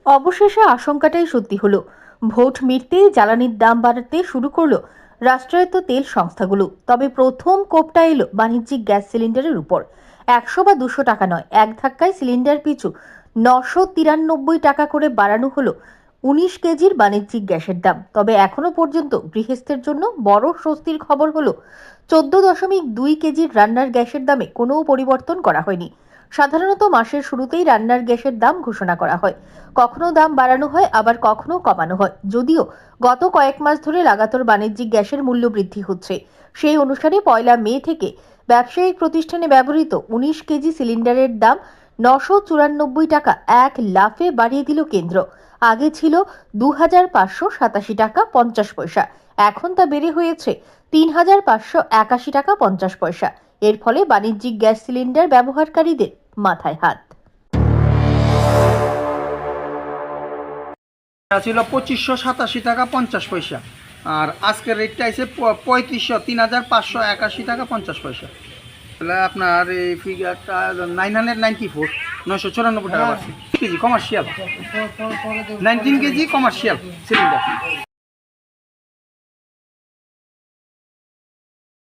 অবশেষে আশঙ্কাটাই সত্যি হলো। ভোট মিটতেই জ্বালানির দাম বাড়াতে শুরু করলো রাষ্ট্রায়ত্ত তেল সংস্থাগুলো। তবে প্রথম কোপটা এলো বাণিজ্যিক গ্যাস সিলিন্ডারের উপর। 100 বা 200 টাকা নয়, এক ধাক্কায় সিলিন্ডার পিছু 993 টাকা করে বাড়ানো হলো 19 কেজির বাণিজ্যিক গ্যাসের দাম। তবে এখনো পর্যন্ত গৃহস্থের জন্য বড় স্বস্তির খবর হলো 14.2 কেজির রান্নার গ্যাসের দামে কোনো পরিবর্তন করা হয়নি। সাধারণত মাসের শুরুতেই রান্নার গ্যাসের দাম ঘোষণা করা হয়, কখনো দাম বাড়ানো হয়, আবার কখনো কমানো হয়। যদিও গত কয়েক মাস ধরে লাগাতার বাণিজ্যিক গ্যাসের মূল্য বৃদ্ধি হচ্ছে, সেই অনুসারে 1 মে থেকে ব্যবসায়িক প্রতিষ্ঠানে ব্যবহৃত 19 কেজি সিলিন্ডারের দাম 994 টাকা এক লাফে বাড়িয়ে দিল কেন্দ্র। আগে ছিল 2587 টাকা 50 পয়সা, এখন তা বেড়ে হয়েছে 3581 টাকা 50 পয়সা। এর ফলে বাণিজ্যিক গ্যাস সিলিন্ডার ব্যবহারকারীদের মাথায় হাত। ছিল 2587 টাকা 50 পয়সা, আর আজকের রেটটা আছে 3583,581 টাকা 50 পয়সা। তাহলে আপনার এই ফিগারটা 994, 994 টাকা আছে। KG commercial, 19 KG commercial cylinder.